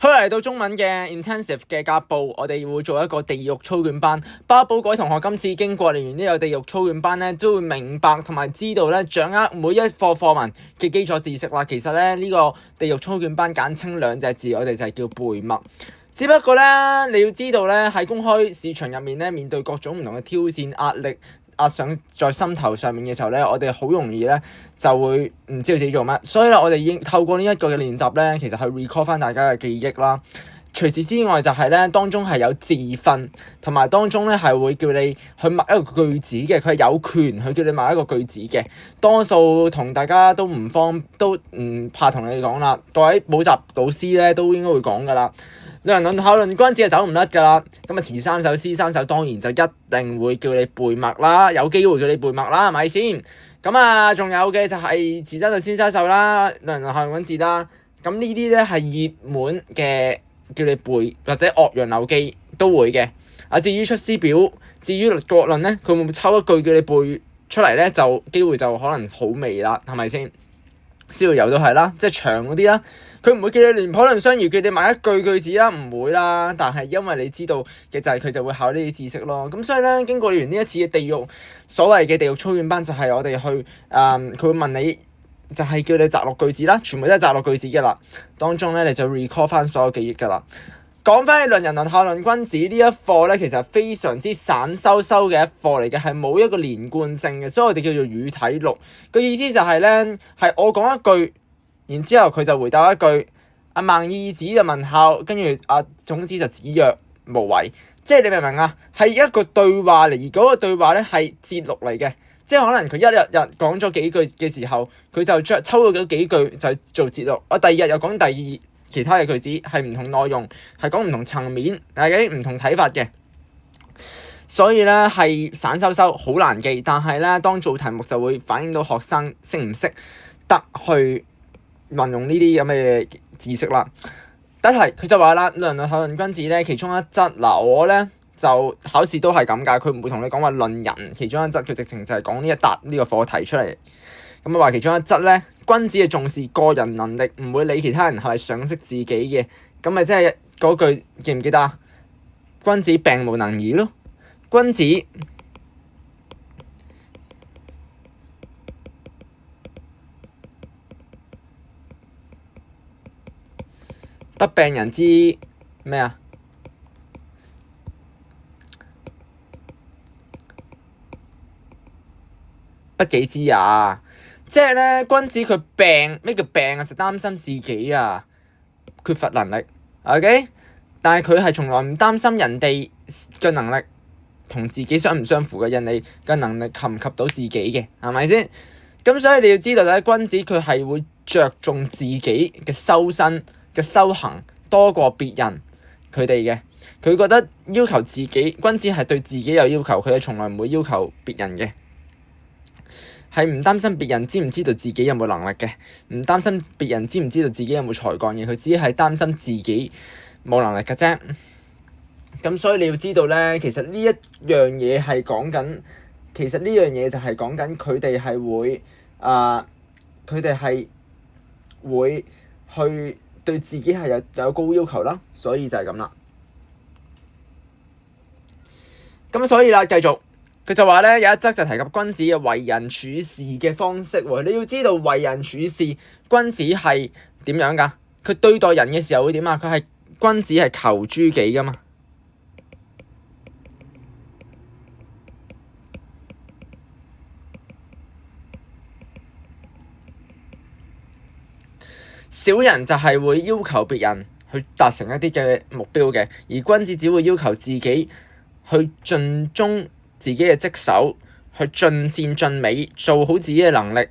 好，嚟到中文嘅 intensive 嘅甲部，我哋會做一個地獄操卷班。包保各位同學今次經過嚟完呢個地獄操卷班咧，都會明白同埋知道咧，掌握每一課課文嘅基礎知識啦。其實咧，呢個地獄操卷班簡稱兩隻字，我哋就係叫背默。只不過咧，你要知道咧，喺公開市場入面咧，面對各種唔同嘅挑戰、壓力壓上在心頭上面嘅時候咧，我哋好容易咧就會唔知道自己做乜。所以咧，我哋已經透過呢一個嘅練習咧，其實去 recall 翻大家嘅記憶啦。除此之外，就係咧當中係有自訓，同埋當中咧係會叫你去默一個句子嘅，佢係有權去叫你默一個句子嘅。多數同大家都唔怕同你講啦，各位補習老師咧都應該會講噶啦。論人論考論君子係走唔甩㗎啦，咁啊詞三首詩三首當然就一定會叫你背默啦，有機會叫你背默啦，係咪先？咁啊，仲有嘅就係詞三首詩三首啦，論人論考論君子啦，咁呢啲咧係熱門嘅叫你背，或者岳陽樓記都會嘅。啊，至於出師表，至於國論咧，佢會唔會抽一句叫你背出嚟咧？就機會就可能好微啦，係咪先？逍遙遊都係啦，即係長嗰啲啦，佢唔會叫你廉頗藺相如，叫你默一句句子啦，唔會啦。但係因為你知道嘅就係佢就會考呢啲知識咯。咁所以咧，經過完呢一次嘅地獄所謂嘅地獄操卷班，就係我哋去佢會問你，就係叫你摘錄句子啦，全部都係摘錄句子嘅啦。當中咧你就 recall 翻所有記憶㗎啦。講翻起論人論考論君子呢一課咧，其實非常之散收收嘅一課嚟嘅，係冇一個連貫性嘅，所以我哋叫做語體錄。個意思就係咧，係我講一句，然之後佢就回答一句。阿孟懿子就問孝，跟住阿總子就子曰無為，即係你明唔明啊？係一個對話嚟，而嗰個對話咧係節錄嚟嘅，即係可能佢一日講咗幾句嘅時候，佢就抽咗幾句就做節錄。我第二日又講其他嘅句子，係唔同內容，係講唔同層面，係嗰啲唔同睇法嘅。所以咧係散收收，好難記。但係咧，當做題目就會反映到學生識唔識得去運用呢啲咁嘅知識啦。第一題佢就話啦，論人論考論君子咧，其中一則嗱，我咧就考試都係咁㗎，佢唔會同你講話論人，其中一則佢直情就係講呢一笪呢個課題出嚟。咁啊話其中一則咧，君子係重視個人能力，唔會理其他人係咪賞識自己嘅。咁咪即係嗰句記唔記得啊？君子病無能醫咯，君子不病人之咩啊？不己知也。即係咧，君子佢病，咩叫病啊？就擔心自己啊，缺乏能力。OK， 但係佢係從來唔擔心人哋嘅能力同自己相唔相符嘅，人哋嘅能力及唔及到自己嘅，係咪先？咁所以你要知道咧，君子佢係會着重自己嘅修身嘅修行多過別人佢哋嘅。佢覺得要求自己，君子係對自己有要求，佢係從來唔會要求別人嘅。係唔擔心別人知唔知道自己有冇能力嘅，唔擔心別人知唔知道自己有冇才幹嘅，佢只係擔心自己冇能力嘅啫。咁所以你要知道咧，其實呢一樣嘢係講緊，其實呢樣嘢就係講緊佢哋係會佢哋係會去對自己係有高要求啦，所以就係咁啦。咁所以啦，繼續。佢就話咧，有一則就提及君子嘅為人處事嘅方式喎。你要知道為人處事，君子係點樣㗎？佢對待人嘅時候會點啊？佢係君子係求諸己㗎嘛。小人就係會要求別人去達成一啲嘅目標嘅，而君子只會要求自己去盡忠自己嘅職守，去盡善盡美，做好自己嘅能力，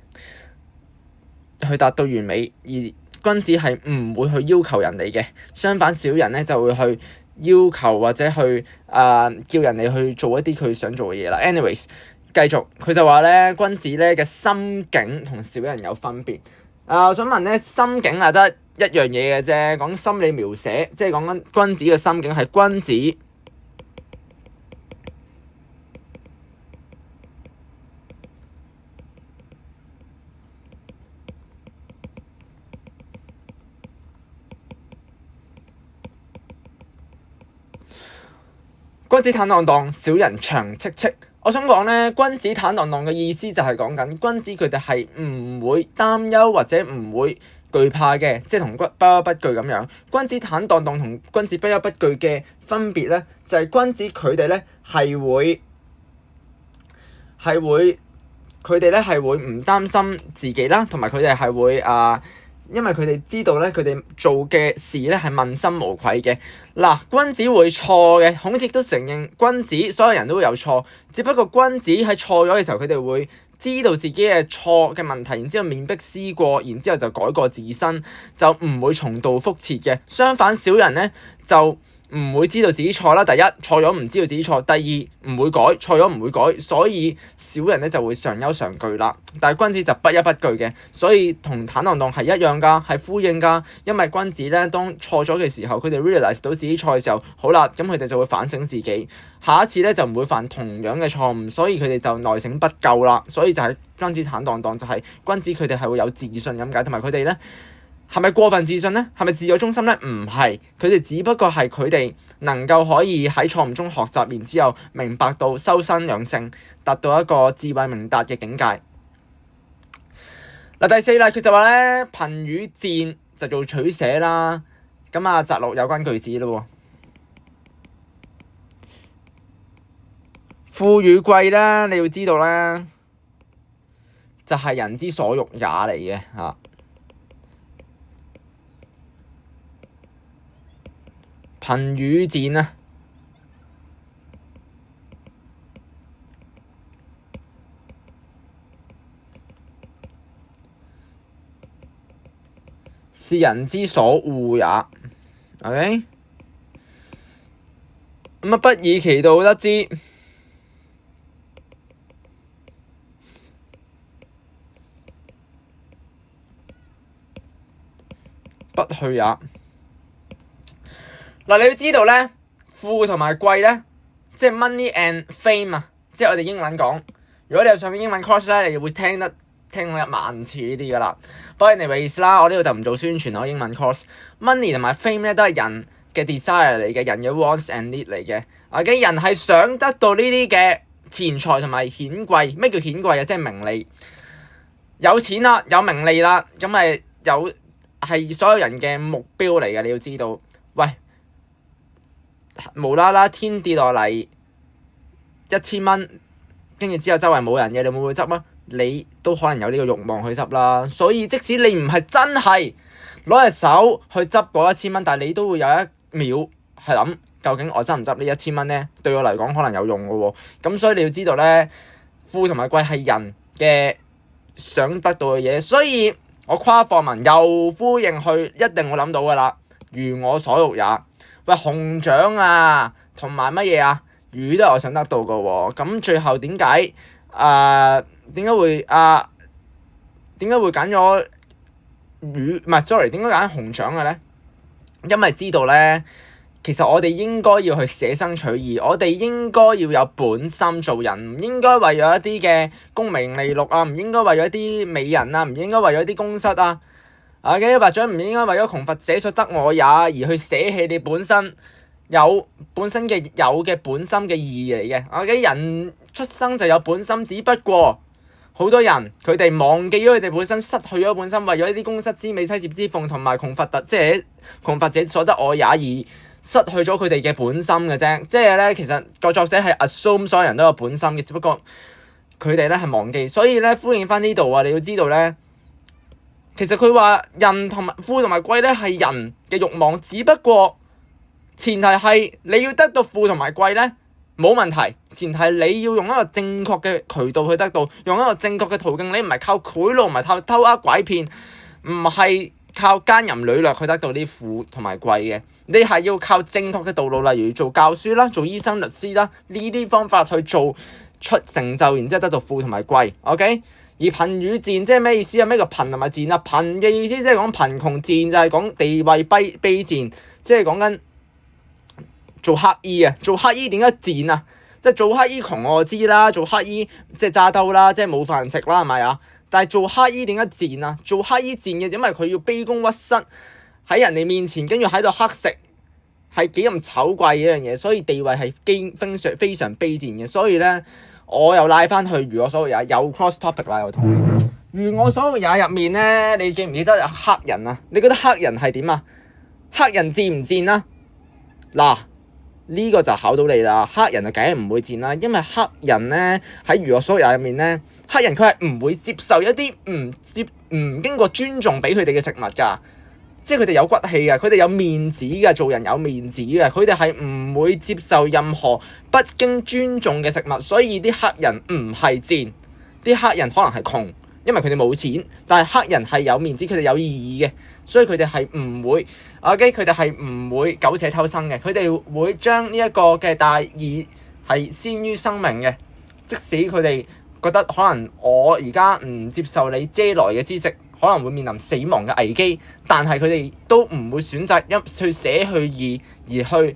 去達到完美。而君子係唔會去要求人哋嘅，相反小人咧就會去要求或者去叫人哋去做一啲佢想做嘅嘢啦。anyways， 繼續佢就話咧，君子咧嘅心境同小人有分別。我想問咧，心境係得一樣嘢嘅啫，講心理描寫，即係講緊君子嘅心境係君子君子坦蕩蕩，小人長戚戚。我想講咧，君子坦蕩蕩嘅意思就係講緊君子佢哋係唔會擔憂或者唔會懼怕嘅，即係同不憂不懼咁樣。君子坦蕩蕩同君子不憂不懼嘅分別咧，就係君子佢哋咧係會佢哋咧係會唔擔心自己啦，同埋佢哋係會因為佢哋知道咧，佢哋做嘅事咧係問心無愧嘅。嗱，君子會錯嘅，孔子亦都承認君子所有人都會有錯，只不過君子喺錯咗嘅時候，佢哋會知道自己嘅錯嘅問題，然之後面壁思過，然之後就改過自新，就唔會重蹈覆轍嘅。相反，小人咧就唔會知道自己錯啦。第一，錯咗唔知道自己錯；第二，唔會改，錯咗唔會改，所以小人咧就會常憂常懼啦。但係君子就不憂不懼嘅，所以同坦蕩蕩係一樣㗎，係呼應㗎。因為君子咧當錯咗嘅時候，佢哋 realize 到自己錯嘅時候，好啦，咁佢哋就會反省自己，下一次咧就唔會犯同樣嘅錯誤，所以佢哋就內省不疚啦。所以就係君子坦蕩蕩，就係君子佢哋係會有自信咁解，同埋佢哋咧。係咪過分自信呢？係咪自我中心呢？唔係，佢哋只不過係佢哋能夠可以喺錯誤中學習，然之後明白到修身養性，達到一個智慧明達嘅境界。第四啦，佢就話咧，貧與賤就做取捨啦。咁摘錄有關句子咯喎。富與貴咧，你要知道咧，就係人之所欲也嚟嘅嚇。貧與賤啊，是人之所惡也。OK， 咁不以其道得之，不去也。你要知道咧，富同埋貴咧，即係 money and fame 啊，即係我哋英文講。如果你有上英文 course 咧，你會聽到1萬次呢啲噶啦。不過 anyways 啦，我呢度就唔做宣傳咯。英文 course，money 同埋 fame 咧都係人嘅 desire 嚟嘅，人嘅 wants and need 嚟嘅。人係想得到呢啲嘅錢財同埋顯貴。咩叫顯貴啊？即係名利。有錢啦，有名利啦，咁咪係所有人嘅目標嚟嘅。你要知道，喂。無啦啦天跌落嚟1000蚊，跟住之後周圍冇人嘅，你會唔會執啊？你都可能有呢個慾望去執啦。所以即使你唔係真係攞隻手去執嗰1000蚊，但係你都會有一秒係諗，究竟我執唔執呢1000蚊咧？對我嚟講可能有用嘅喎。咁所以你要知道咧，富同埋貴係人嘅想得到嘅嘢。所以我跨課文又呼應去，一定會諗到㗎啦。如我所欲也。喂，熊掌啊，同埋乜嘢啊？魚都係我想得到嘅喎。咁最後點解會揀咗魚？唔係 sorry， 點解揀熊掌嘅咧？因為知道咧，其實我哋應該要去捨生取義，我哋應該要有本心做人，唔應該為咗一啲嘅功名利祿啊，唔應該為咗一啲美人啊，唔應該為咗一啲宮室啊。或者唔應該為咗窮乏寫出得我也而去捨棄你本身有本身嘅本心嘅義嚟嘅。人出生就有本心，只不過好多人佢哋忘記咗佢哋本身，失去咗本心，為咗一啲宮室之美、妻妾之鳳同埋窮乏者所得我也而失去咗佢哋嘅本心嘅啫。即係咧，其實個作者係 assume 所有人都有本心嘅，只不過佢哋咧係忘記。所以咧，呼應翻呢度啊，你要知道咧。其實佢話人同埋富同埋貴咧係人嘅慾望，只不過前提係你要得到富同埋貴咧冇問題，前提係你要用一個正確嘅渠道去得到，用一個正確嘅途徑，你唔係靠賄賂，唔係靠偷呃拐騙，唔係靠奸淫擄掠去得到啲富同埋貴嘅，你係要靠正確嘅道路，例如做教書啦、做醫生、律師啦呢啲方法去做出成就，然之後得到富同埋貴。OK。而貧與賤即係咩意思啊？咩叫貧同埋賤啊？貧嘅意思即係講貧窮，賤就係講地位卑賤，即係講緊做乞衣啊！做乞衣點解賤啊？即係做乞衣窮我就知啦，做乞衣即係揸兜啦，即係冇飯食啦，係咪啊？但係做乞衣點解賤啊？做乞衣賤嘅，因為佢要卑躬屈膝喺人哋面前，跟住喺度乞食，係幾咁醜怪嘅一樣嘢，所以地位係非常卑賤嘅。所以咧，我又拉翻去如我所欲也有 cross topic 啦，我同你。如我所欲也入面咧，你記唔記得黑人啊？你覺得黑人係點啊？黑人賤唔賤啊？嗱，呢個就考到你啦。黑人就梗係唔會賤啦，因為黑人咧喺如我所欲也入面咧，黑人佢係唔會接受一啲唔經過尊重俾佢哋嘅食物㗎。即係佢哋有骨氣嘅，佢哋有面子嘅，做人有面子嘅，佢哋係唔會接受任何不經尊重嘅食物，所以啲黑人唔係賤，啲黑人可能係窮，因為佢哋冇錢，但係黑人係有面子，佢哋有意義嘅，所以佢哋係唔會佢哋係唔會苟且偷生嘅，佢哋會將呢一個嘅大義係先於生命嘅，即使佢哋覺得可能我而家唔接受你遮來嘅知識，可能會面臨死亡嘅危機，但係佢哋都唔會選擇去捨去義而去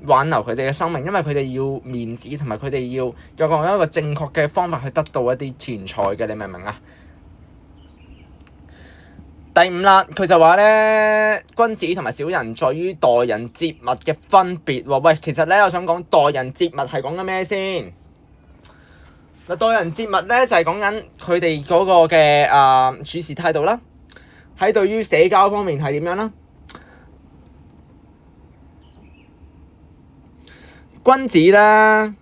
挽留佢哋嘅生命，因為佢哋要面子同埋佢哋要有一個正確嘅方法去得到一啲錢財嘅，你明唔明啊？第五啦，佢就話咧，君子同埋小人在於待人接物嘅分別喎。喂，其實咧，我想講待人接物係講緊咩先？嗱，待人接物咧就係講緊佢哋嗰個嘅處事態度啦，喺對於社交方面係點樣啦？君子咧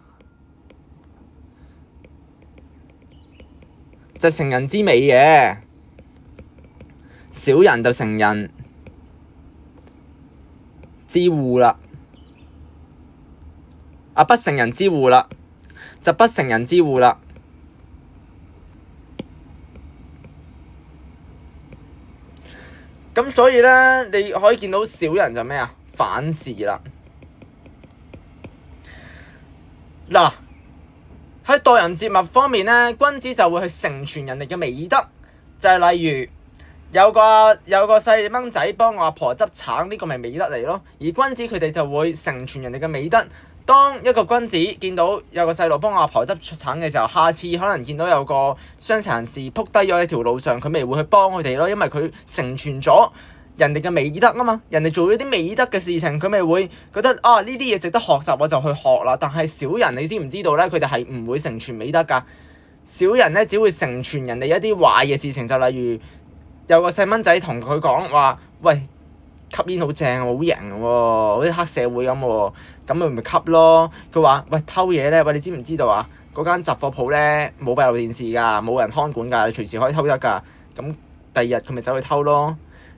就成人之美嘅，小人就成人之惡啦，不成人之惡啦。就不成人之惡啦。咁所以咧，你可以見到小人就咩啊？反事啦。嗱，喺待人接物方面咧，君子就會去成全人哋嘅美德，就係例如有個細蚊仔幫我阿婆執橙，呢個咪美德嚟咯。而君子佢哋就會成全人哋嘅美德。當一個君子見到有個細路幫阿婆執橙嘅時候，下次可能見到有個傷殘人士仆低咗喺條路上，佢咪會去幫佢哋咯，因為佢成全咗人哋嘅美德啊嘛。人哋做咗啲美德嘅事情，佢咪會覺得呢啲嘢值得學習，我就去學啦。但係小人你知唔知道咧？佢哋係唔會成全美德㗎。小人咧只會成全人哋一啲壞嘅事情，就例如有個細蚊仔同佢講話，喂，吸煙好正，好型喎，好似黑社會咁喎，咁咪吸咯。佢話：喂，偷嘢咧，喂，你知唔知道啊？嗰間雜貨鋪咧冇閉路電視㗎，冇人看管㗎，你隨時可以偷得㗎。咁第二日佢咪走去偷咯。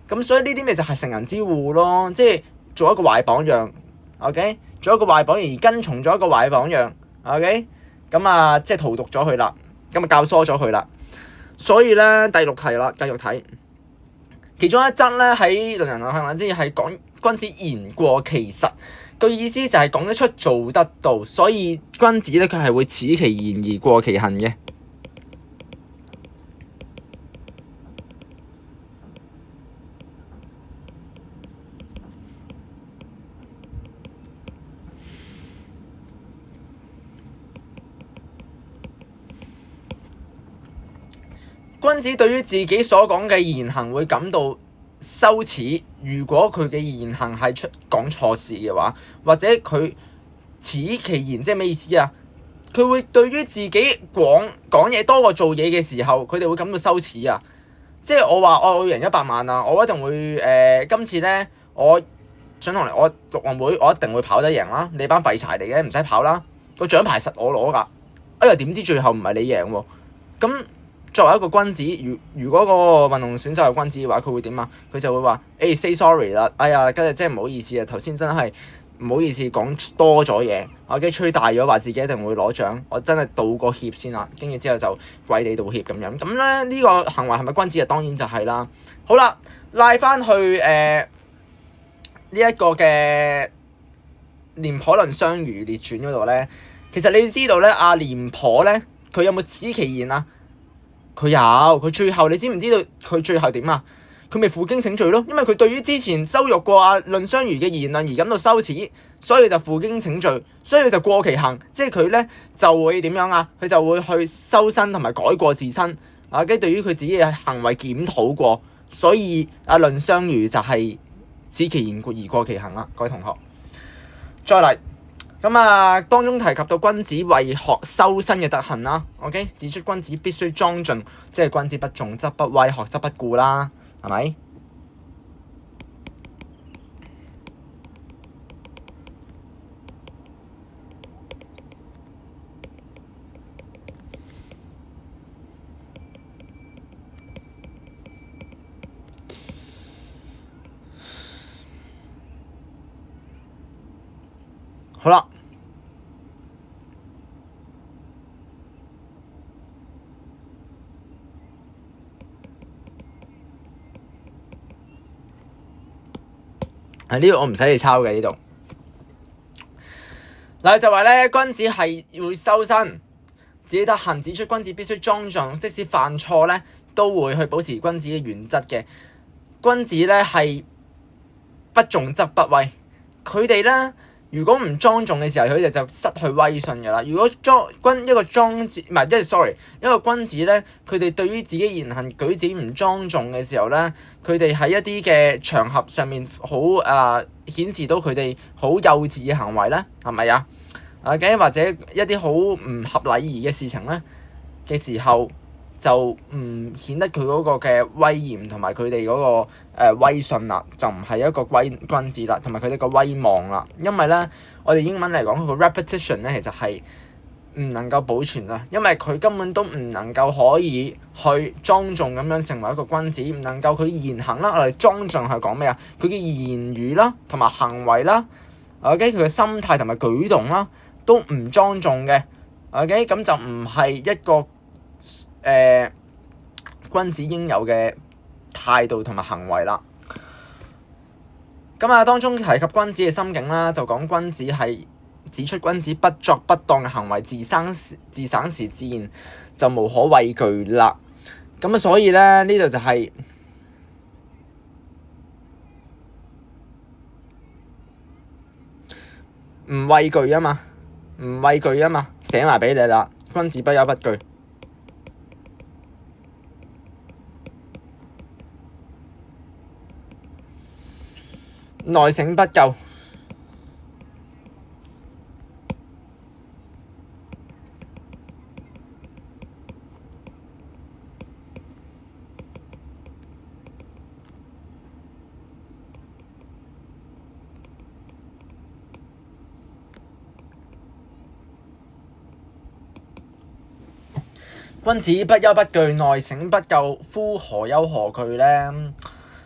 咁所以呢啲咪就係成人之惡咯，即係做一個壞榜樣。OK， 做一個壞榜樣而跟從咗一個壞榜樣。OK， 咁即係荼毒咗佢啦，咁教唆咗佢啦。所以咧，第六題啦，繼續睇。其中一則咧喺論人類向之係講君子言過其實，個意思就係講得出做得到，所以君子咧佢係會此其言而過其行嘅。君子對於自己所講嘅言行會感到羞恥，如果佢嘅言行係講錯事嘅話，或者佢此其言，即係咩意思啊？佢會對於自己講嘢多過做嘢嘅時候，佢哋會感到羞恥啊！即係我話我要贏100萬啊，我一定會今次咧，我想同我陸運會，我一定會跑得贏啦！你班廢柴嚟嘅，唔使跑啦，個獎牌實我攞㗎。哎呀，點知最後唔係你贏喎？咁作為一個君子，如果個運動選手係君子嘅話，佢會點啊？佢就會話：say sorry 啦，哎呀，今日真係唔好意思啊，頭先真係唔好意思講多咗嘢，我驚吹大咗，話自己一定會攞獎，我真係道個歉先啦，跟住之後就跪地道歉咁樣。咁咧呢個行為係咪君子啊？當然就係啦。好啦，拉翻去呢一個嘅廉頗論相如列傳嗰度咧，其實你知道咧，廉頗咧佢有冇此其言啊？佢有，佢最後你知唔知道佢最後點啊？佢咪負荊請罪咯，因為佢對於之前羞辱過論相如嘅言論而感到羞恥，所以就負荊請罪，所以就過其行，即係佢咧就會點樣啊？佢就會去修身同埋改過自身，跟住對於佢自己嘅行為檢討過，所以論相如就係使其言而過其行啦，各位同學。再嚟咁啊，當中提及到君子為學修身嘅德行啦。OK， 指出君子必須莊重，即係君子不重則不威，學則不固啦，係咪？好啦，呢度我唔使你抄嘅呢度。嗱就話咧，君子係會修身，自己德行，指出君子必須莊重，即使犯錯咧，都會去保持君子嘅原則嘅。君子咧係不重則不威，佢哋咧如果唔莊重嘅時候，佢哋就失去威信㗎啦。如果一個君子咧，佢哋對於自己言行舉止唔莊重嘅時候咧，佢哋喺一啲嘅場合上面好顯示到佢哋好幼稚嘅行為咧，係咪啊？或者一啲好唔合禮儀嘅事情咧嘅時候，就唔顯得佢嗰個嘅威嚴同埋佢哋嗰個威信啦，就唔係一個君子啦，同埋佢哋個威望啦。因為咧，我哋英文嚟講，佢個 repetition 咧其實係唔能夠保存啊，因為佢根本都唔能夠可以去莊重咁樣成為一個君子，唔能夠佢言行啦。我哋莊重係講咩啊？佢嘅言語啦，同埋行為啦，OK，佢嘅心態同埋舉動啦，都唔莊重嘅。OK，咁就唔係一個君子應有嘅態度同埋行為啦。咁啊，當中提及君子嘅心境啦，就講君子係指出君子不作不當嘅行為，自省時自然就無可畏懼啦。咁啊，所以咧呢度就係唔畏懼啊嘛，唔畏懼啊嘛，寫埋俾你啦。君子不憂不懼。內省不疚。君子不憂不懼，內省不疚，夫何憂何懼呢？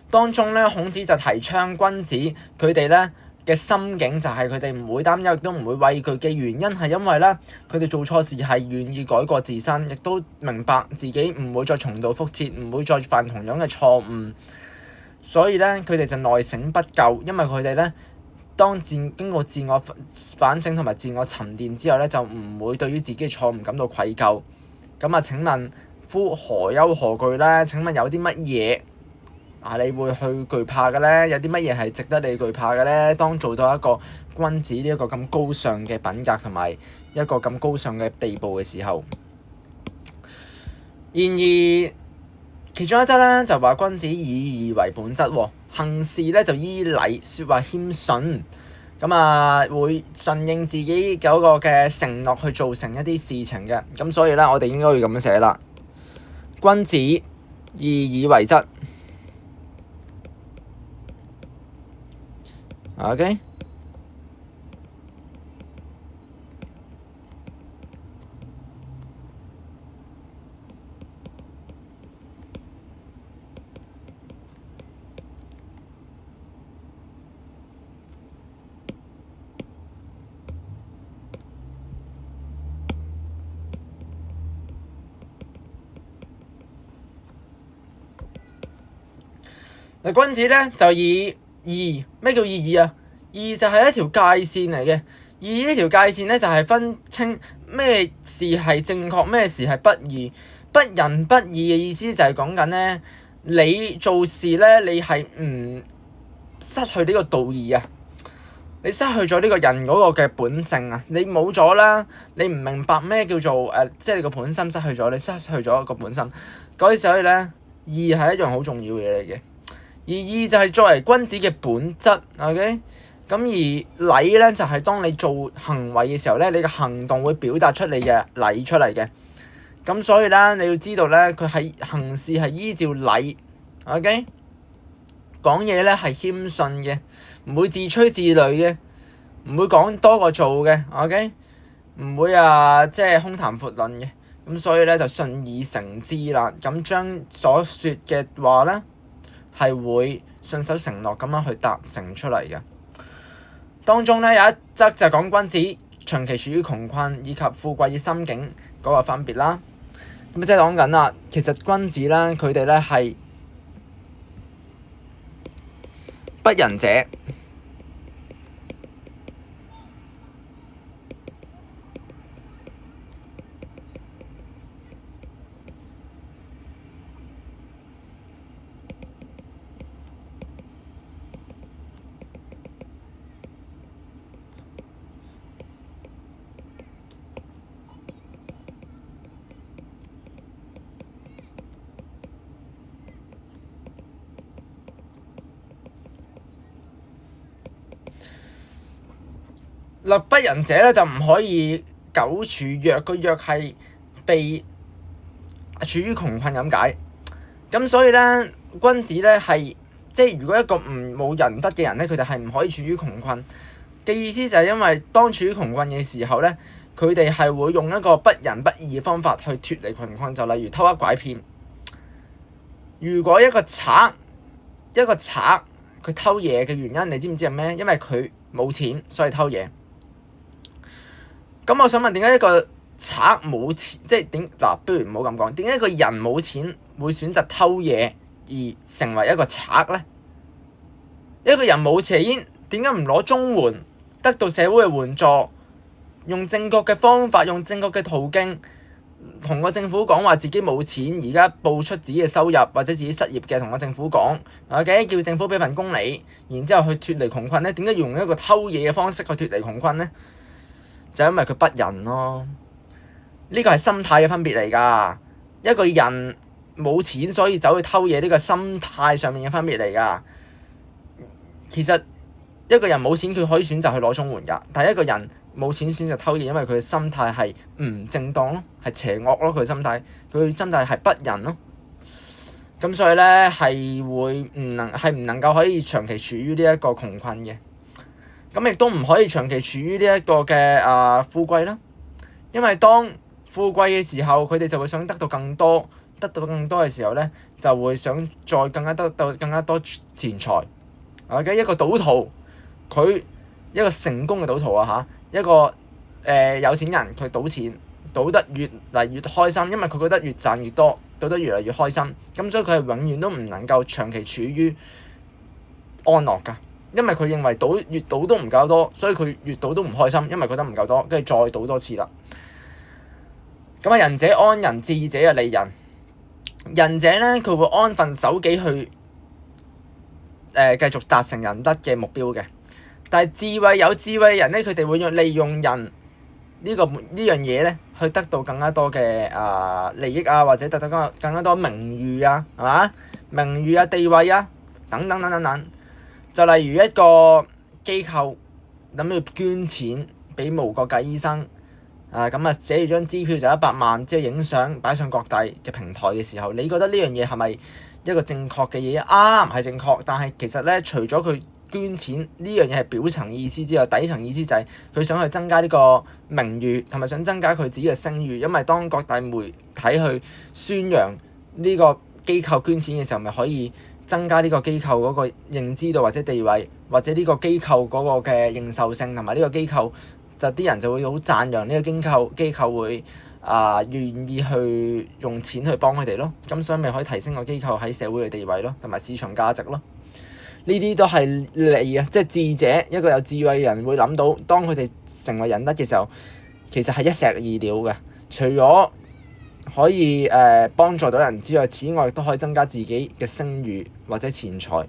當中咧，孔子就提倡君子佢哋咧嘅心境就係佢哋唔會擔憂，亦都唔會畏懼嘅原因係因為咧，佢哋做錯事係願意改過自新，亦都明白自己唔會再重蹈覆轍，唔會再犯同樣嘅錯誤。所以咧，佢哋就內省不疚，因為佢哋咧經過自我反省同埋自我沉澱之後咧，就唔會對於自己嘅錯誤感到愧疚。咁啊？請問夫何憂何懼咧？請問有啲乜嘢你會去懼怕嘅咧？有啲乜嘢係值得你懼怕嘅咧？當做到一個君子呢一個咁高尚嘅品格同埋一個咁高尚嘅地步嘅時候，然而其中一則咧就話君子以義為本質喎，行事咧就依禮，説話謙遜。咁啊，會順應自己嗰個嘅承諾去做成一啲事情嘅。咁所以咧，我哋應該要咁樣寫啦。君子以義為質。OK。君子咧就以義，咩叫義啊？義就係一條界線嚟嘅。義呢條界線咧就係分清咩事係正確，咩事係不義。不仁不義嘅意思就係講緊咧，你做事咧，你係唔失去呢個道義啊，你失去咗呢個人嗰個嘅本性啊，你冇咗啦，你唔明白咩叫做即係你個本心失去咗，你失去咗一個本心。所以咧，義係一樣好重要嘅嘢嚟嘅。而義就係作為君子嘅本質。OK， 咁而禮咧就係當你做行為嘅時候咧，你嘅行動會表達出你嘅禮出嚟嘅。咁所以咧，你要知道咧，佢係行事係依照禮。OK， 講嘢咧係謙遜嘅，唔會自吹自擂嘅，唔會講多過做嘅。OK， 唔會即係空談闊論嘅。咁所以咧就順以成之啦。咁將所説嘅話咧係會信守承諾咁樣去達成出嚟嘅。當中咧有一則就講君子長期處於窮困以及富貴於心境嗰個分別啦。咁即係講緊啦，其實君子咧佢哋咧係不仁者。不仁者咧就唔可以久處弱，個弱係被處於窮困咁解。咁所以咧，君子咧係即係如果一個冇仁德嘅人咧，佢哋係唔可以處於窮困嘅意思，就係因為當處於窮困嘅時候咧，佢哋係會用一個不仁不義嘅方法去脫離窮困，就例如偷呃拐騙。如果一個賊佢偷嘢嘅原因，你知唔知係咩？因為佢冇錢，所以偷嘢。咁我想問，點解一個賊冇錢，即係不如唔好咁講，點解一個人冇錢會選擇偷嘢而成為一個賊咧？一個人冇錢，點解唔攞綜援得到社會嘅援助，用正確嘅方法，用正確嘅途徑，同個政府講話自己冇錢，而家報出自己嘅收入或者自己失業嘅，同個政府講，OK，叫政府俾份工你，然之後去脫離窮困咧？點解要用一個偷嘢嘅方式去脫離窮困咧？就因為佢不仁咯，呢個係心態嘅分別嚟㗎。一個人冇錢，所以走去偷嘢，呢個心態上面嘅分別嚟㗎。其實一個人冇錢，佢可以選擇去攞綜援㗎，但係一個人冇錢選擇偷嘢，因為佢嘅心態係唔正當咯，係邪惡咯。佢心態係不仁咯。咁所以咧係唔能夠可以長期處於呢一個窮困嘅。咁亦都唔可以長期處於呢一個嘅富貴啦，因為當富貴嘅時候，佢哋就會想得到更多嘅時候咧，就會想再更加得到更加多錢財。一個賭徒，佢一個成功嘅賭徒一個有錢人，佢賭錢賭得越嚟越開心，因為佢覺得越賺越多，賭得越嚟越開心，咁所以佢係永遠都唔能夠長期處於安樂㗎。因為佢認為越賭都唔夠多，所以佢越賭都唔開心，因為覺得唔夠多，跟住再賭多次啦。咁仁者安人，智者利人。仁者咧，佢會安分守己去繼續達成仁德嘅目標嘅。但係有智慧嘅人咧，佢哋會利用人呢樣嘢咧，去得到更加多嘅利益或者得到更加多名譽係嘛？名譽地位等等。就例如一個機構諗住捐錢俾無國界醫生，寫住張支票就100萬，之後影相擺上各大嘅平台嘅時候，你覺得呢樣嘢係咪一個正確嘅嘢？啱，係正確，但係其實咧，除咗佢捐錢呢樣嘢係表層意思之外，底層意思就係佢想去增加呢個名譽，同埋想增加佢自己嘅聲譽。因為當各大媒體去宣揚呢個機構捐錢嘅時候，咪可以增加呢個機構嗰個認知度或者地位，或者呢個機構嗰個嘅認受性，同埋呢個機構就啲人就會好讚揚呢個機構會願意去用錢去幫佢哋咯。咁所以咪可以提升個機構喺社會嘅地位咯，同埋市場價值咯。呢啲都係利即係智者，一個有智慧嘅人會諗到，當佢哋成為仁德嘅時候，其實係一石二鳥嘅。除咗可以幫助到人之外，此外亦都可以增加自己嘅聲譽或者錢財。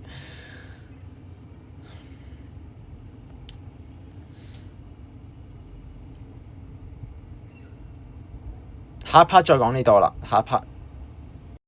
下一 part 再講呢度啦，下一 part。